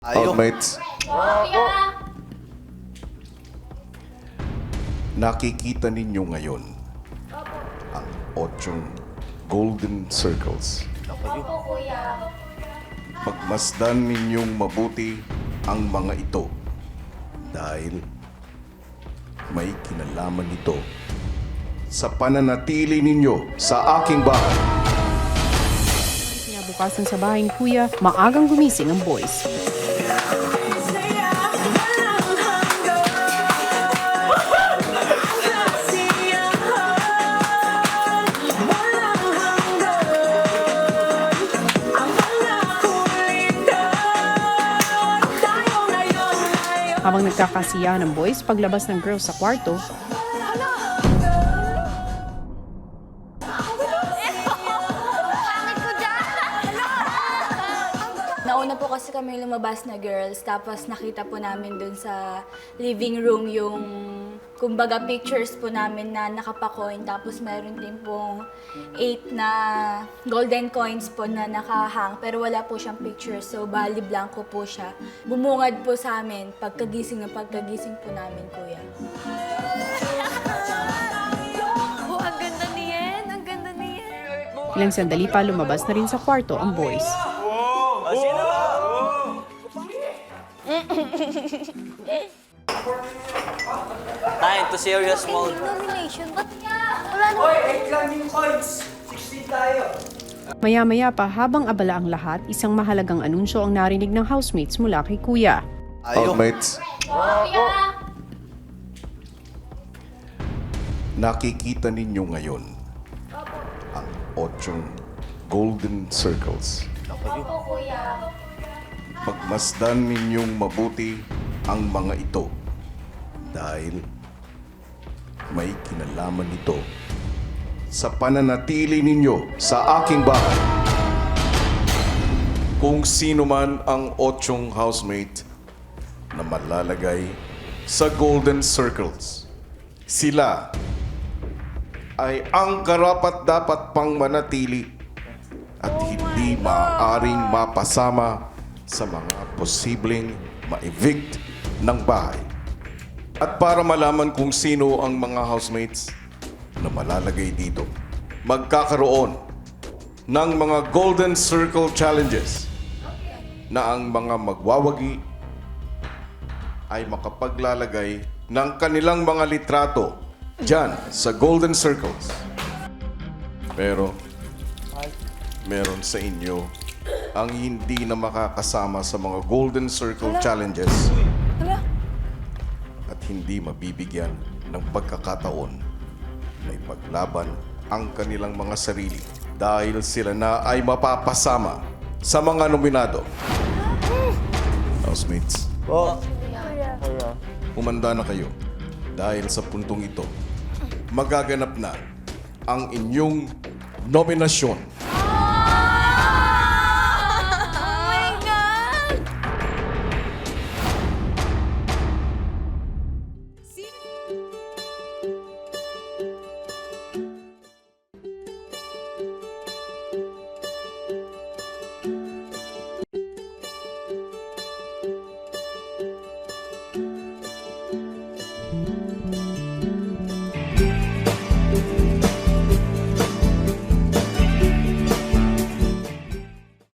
Outmates, nakikita ninyo ngayon ang 8 golden circles. Pagmasdan ninyong mabuti ang mga ito dahil may kinalaman ito sa pananatili ninyo sa aking bahay. Kinabukasan sa bahay ni Kuya, maagang gumising ang boys. Habang nagkakasiyahan ng boys, paglabas ng girls sa kwarto, nauna po kasi kami lumabas na girls, tapos nakita po namin dun sa living room yung, kumbaga, pictures po namin na nakapakoin. Tapos meron din pong 8 na golden coins po na nakahang, pero wala po siyang pictures, so bali blanco po siya. Bumungad po sa amin pagkagising po namin, Kuya. Oh, ang ganda niyan! Ang ganda niyan! ilang sandali pa lumabas na rin sa kwarto ang boys. Time to serious mode. Nomination? Ba't wala naman? 8 lang yung coins. 16 tayo. Maya-maya pa habang abala ang lahat, isang mahalagang anunsyo ang narinig ng housemates mula kay Kuya. Outmates, nakikita ninyo ngayon ang 8 golden circles. Pagmasdan ninyong mabuti ang mga ito dahil may kinalaman ito sa pananatili ninyo sa aking bahay. Kung sino man ang 8 housemate na malalagay sa golden circles, sila ay ang karapat-dapat pang manatili at hindi maaaring mapasama sa mga posibleng ma-evict ng bahay. At para malaman kung sino ang mga housemates na malalagay dito, magkakaroon ng mga Golden Circle Challenges na ang mga magwawagi ay makapaglalagay ng kanilang mga litrato dyan sa Golden Circles. Pero meron sa inyo ang hindi na makakasama sa mga Golden Circle Challenges at hindi mabibigyan ng pagkakataon na ipaglaban ang kanilang mga sarili dahil sila na ay mapapasama sa mga nominado. Housemates, umanda na kayo dahil sa puntong ito magaganap na ang inyong nominasyon.